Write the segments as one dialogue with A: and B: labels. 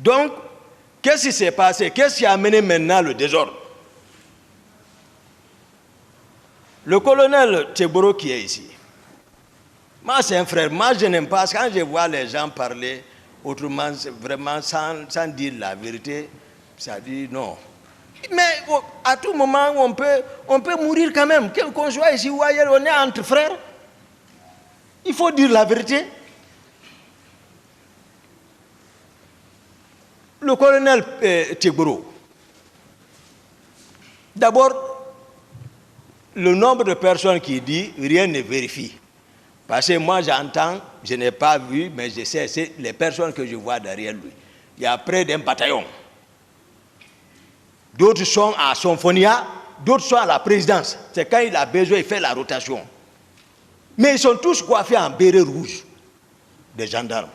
A: Donc, qu'est-ce qui s'est passé? Qu'est-ce qui a amené maintenant le désordre? Le colonel Teboro qui est ici, moi c'est un frère, moi je n'aime pas, quand je vois les gens parler autrement, vraiment sans dire la vérité, ça dit non. Mais à tout moment, on peut mourir quand même, qu'on soit ici ou ailleurs, on est entre frères. Il faut dire la vérité. Le colonel Teboro, d'abord, le nombre de personnes qui disent rien ne vérifie. Parce que moi j'entends, je n'ai pas vu, mais je sais, c'est les personnes que je vois derrière lui. Il y a près d'un bataillon. D'autres sont à Symphonia, d'autres sont à la présidence. C'est quand il a besoin, il fait la rotation. Mais ils sont tous coiffés en béret rouge, des gendarmes.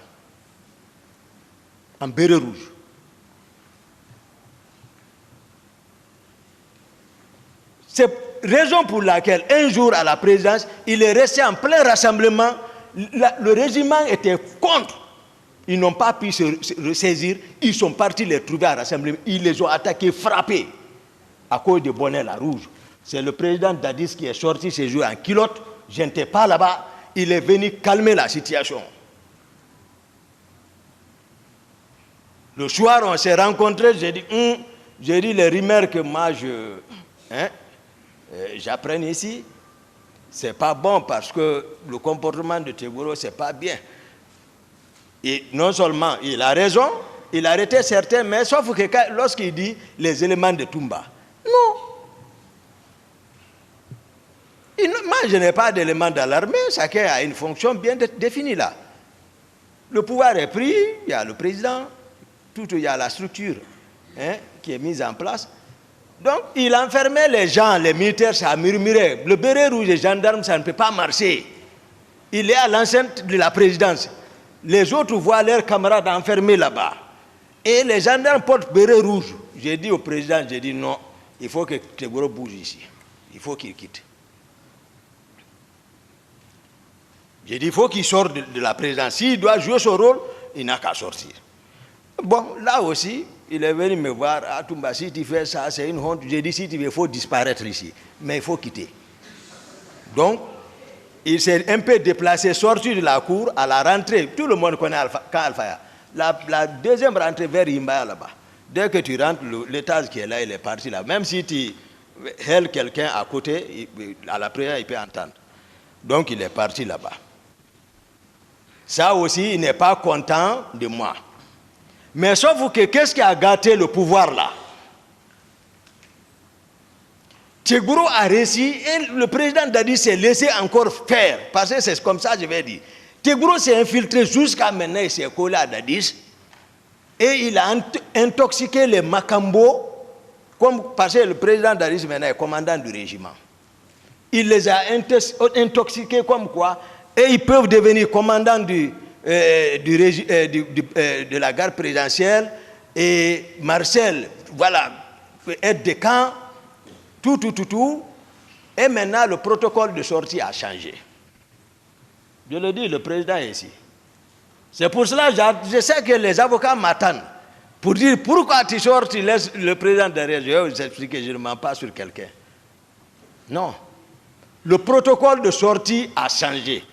A: En béret rouge. C'est raison pour laquelle, un jour à la présidence, il est resté en plein rassemblement. Le régiment était contre. Ils n'ont pas pu se ressaisir. Ils sont partis les trouver à rassemblement. Ils les ont attaqués, frappés, à cause de bonnet la rouge. C'est le président Dadis qui est sorti ce jour en culotte. Je n'étais pas là-bas. Il est venu calmer la situation. Le soir, on s'est rencontrés. J'ai dit les rumeurs que moi, j'apprends ici, c'est pas bon parce que le comportement de Teboro, c'est pas bien. Et non seulement il a raison, il a arrêté certains, mais sauf que lorsqu'il dit les éléments de Toumba, non. Moi, je n'ai pas d'éléments dans l'armée, chacun a une fonction bien définie là. Le pouvoir est pris, il y a le président, il y a la structure qui est mise en place. Donc, il enfermait les gens, les militaires, ça murmurait. Le béret rouge des gendarmes, ça ne peut pas marcher. Il est à l'enceinte de la présidence. Les autres voient leurs camarades enfermés là-bas. Et les gendarmes portent béret rouge. J'ai dit au président, j'ai dit non, il faut que Teboro bouge ici. Il faut qu'il quitte. J'ai dit, il faut qu'il sorte de la présidence. S'il doit jouer son rôle, il n'a qu'à sortir. Bon, là aussi, il est venu me voir, ah Toumba, si tu fais ça, c'est une honte. J'ai dit, si tu veux, il faut disparaître ici. Mais il faut quitter. Donc, il s'est un peu déplacé, sorti de la cour, à la rentrée. Tout le monde connaît Alfaya. La deuxième rentrée vers Imbaya là-bas. Dès que tu rentres, l'étage qui est là, il est parti là. Même si tu hèles quelqu'un à côté, à la prière, il peut entendre. Donc, il est parti là-bas. Ça aussi, il n'est pas content de moi. Mais sauf que qu'est-ce qui a gâté le pouvoir là? Teboro a réussi et le président Dadi s'est laissé encore faire. Parce que c'est comme ça, je vais dire. Teboro s'est infiltré jusqu'à maintenant, il s'est collé à Dadis. Et il a intoxiqué les Makambo. Parce que le président Dadis maintenant est commandant du régiment. Il les a intoxiqués comme quoi. Et ils peuvent devenir commandants de la garde présidentielle. Et Marcel, voilà, aide de camp. Tout. Et maintenant, le protocole de sortie a changé. Je le dis, le président est ici. C'est pour cela que je sais que les avocats m'attendent. Pour dire pourquoi tu sors, tu laisses le président derrière. Je vais vous expliquer, je ne mens pas sur quelqu'un. Non. Le protocole de sortie a changé.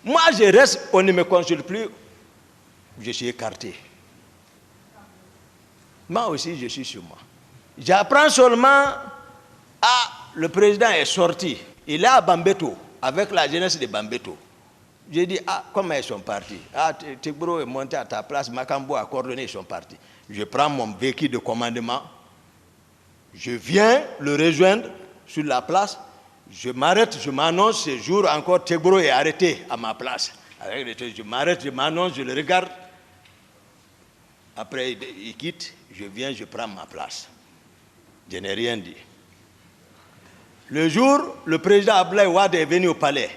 A: Moi, je reste, on ne me consulte plus, je suis écarté. Moi aussi, je suis sur moi. J'apprends seulement, le président est sorti. Il est à Bambeto, avec la jeunesse de Bambeto. J'ai dit, comment ils sont partis? Teboro est monté à ta place, Makambo a coordonné, ils sont partis. Je prends mon véhicule de commandement, je viens le rejoindre sur la place. Je m'arrête, je m'annonce, ce jour encore, Teboro est arrêté à ma place. Je m'arrête, je m'annonce, je le regarde. Après, il quitte, je viens, je prends ma place. Je n'ai rien dit. Le jour, le président Abdoulaye Wade est venu au palais.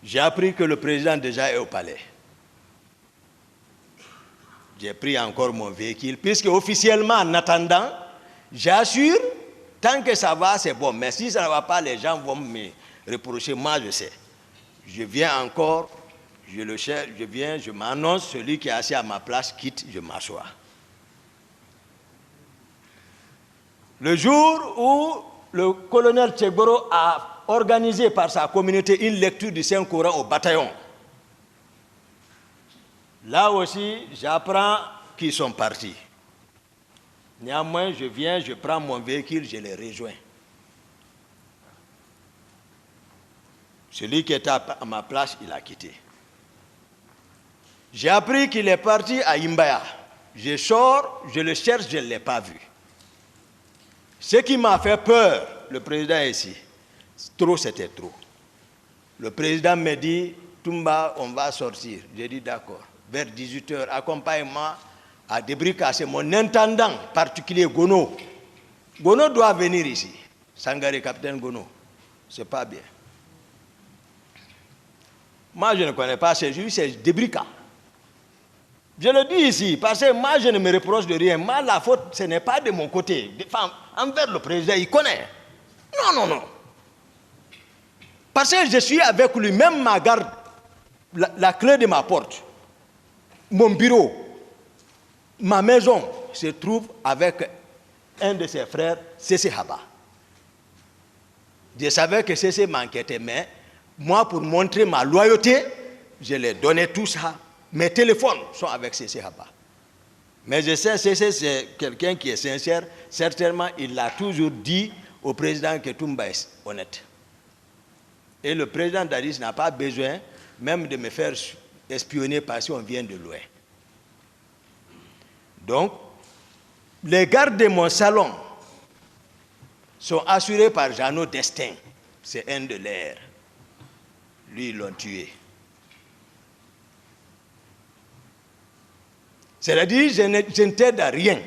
A: J'ai appris que le président déjà est au palais. J'ai pris encore mon véhicule, puisque officiellement, en attendant, j'assure, tant que ça va, c'est bon. Mais si ça ne va pas, les gens vont me reprocher. Moi, je sais. Je viens encore, je le cherche, je viens, je m'annonce, celui qui est assis à ma place quitte, je m'assois. Le jour où le colonel Tchegboro a organisé par sa communauté une lecture du Saint-Coran au bataillon, là aussi, j'apprends qu'ils sont partis. Néanmoins, je viens, je prends mon véhicule, je les rejoins. Celui qui était à ma place, il a quitté. J'ai appris qu'il est parti à Imbaya. Je sors, je le cherche, je ne l'ai pas vu. Ce qui m'a fait peur, le président est ici. Trop, c'était trop. Le président me dit, Toumba, on va sortir. J'ai dit d'accord. Vers 18h, accompagne-moi à Debrika. C'est mon intendant particulier, Gono. Gono doit venir ici. Sangaré, capitaine Gono. C'est pas bien. Moi, je ne connais pas ces juifs, c'est Debrika. Je le dis ici, parce que moi, je ne me reproche de rien. Moi, la faute, ce n'est pas de mon côté. Enfin, envers le président, il connaît. Non. Parce que je suis avec lui, même ma garde, la clé de ma porte, mon bureau, ma maison se trouve avec un de ses frères, Cécé Haba. Je savais que Cécé m'enquêtait, mais moi, pour montrer ma loyauté, je lui ai donné tout ça. Mes téléphones sont avec Cécé Haba. Mais je sais, Cécé, c'est quelqu'un qui est sincère. Certainement, il l'a toujours dit au président que Toumba est honnête. Et le président Dadis n'a pas besoin même de me faire espionner parce qu'on vient de loin. Donc, les gardes de mon salon sont assurés par Jeannot Destin. C'est un de leurs. Lui, ils l'ont tué. C'est-à-dire, je ne t'aide à rien,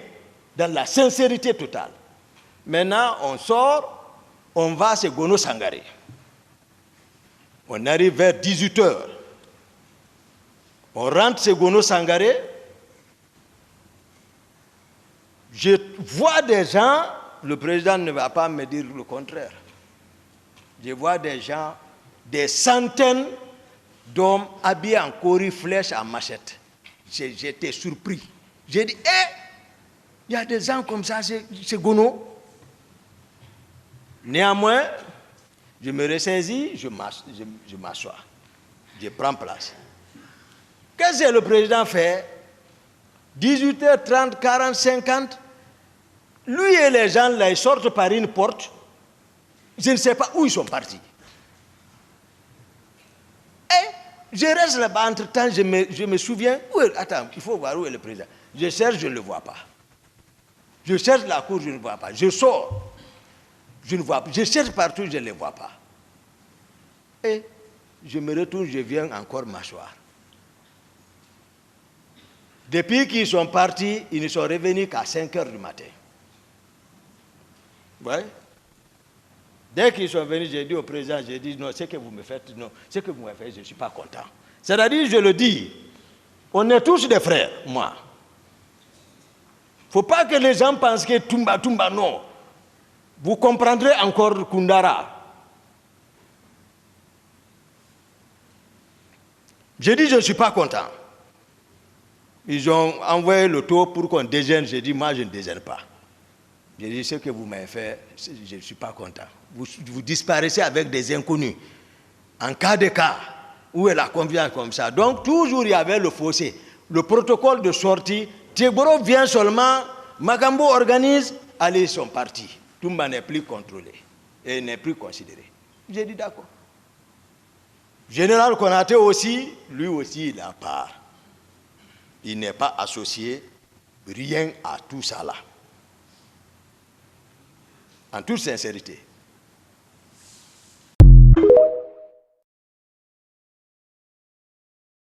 A: dans la sincérité totale. Maintenant, on sort, on va à Gono Sangaré. On arrive vers 18h. On rentre chez Gono Sangaré. Je vois des gens, le président ne va pas me dire le contraire. Je vois des gens, des centaines d'hommes habillés en cori, flèches, en machette. J'étais surpris. J'ai dit, il y a des gens comme ça, c'est Gono. Néanmoins, je me ressaisis, je m'assois. Je prends place. Qu'est-ce que le président fait? 18h30, 40, 50. Lui et les gens, là, ils sortent par une porte. Je ne sais pas où ils sont partis. Je reste là-bas, entre-temps, je me souviens. Attends, il faut voir où est le président. Je cherche, je ne le vois pas. Je cherche la cour, je ne le vois pas. Je sors, je ne vois pas. Je cherche partout, je ne le vois pas. Et je me retourne, je viens encore m'asseoir. Depuis qu'ils sont partis, ils ne sont revenus qu'à 5h du matin. Vous voyez? Dès qu'ils sont venus, j'ai dit au président, j'ai dit, non, ce que vous me faites, non, ce que vous me faites, je ne suis pas content. C'est-à-dire, je le dis, on est tous des frères, moi. Il ne faut pas que les gens pensent que Toumba, non. Vous comprendrez encore Koundara. J'ai dit, je ne suis pas content. Ils ont envoyé le taux pour qu'on déjeune. J'ai dit, moi, je ne déjeune pas. J'ai dit, ce que vous m'avez fait, je ne suis pas content. Vous disparaissez avec des inconnus. En cas de cas, où est la confiance comme ça? Donc, toujours, il y avait le fossé. Le protocole de sortie, Tchegboro vient seulement, Magambo organise, allez, ils sont partis. Toumba n'est plus contrôlé et n'est plus considéré. J'ai dit, d'accord. Général Konaté aussi, lui aussi, il a part. Il n'est pas associé rien à tout ça là. En toute sincérité.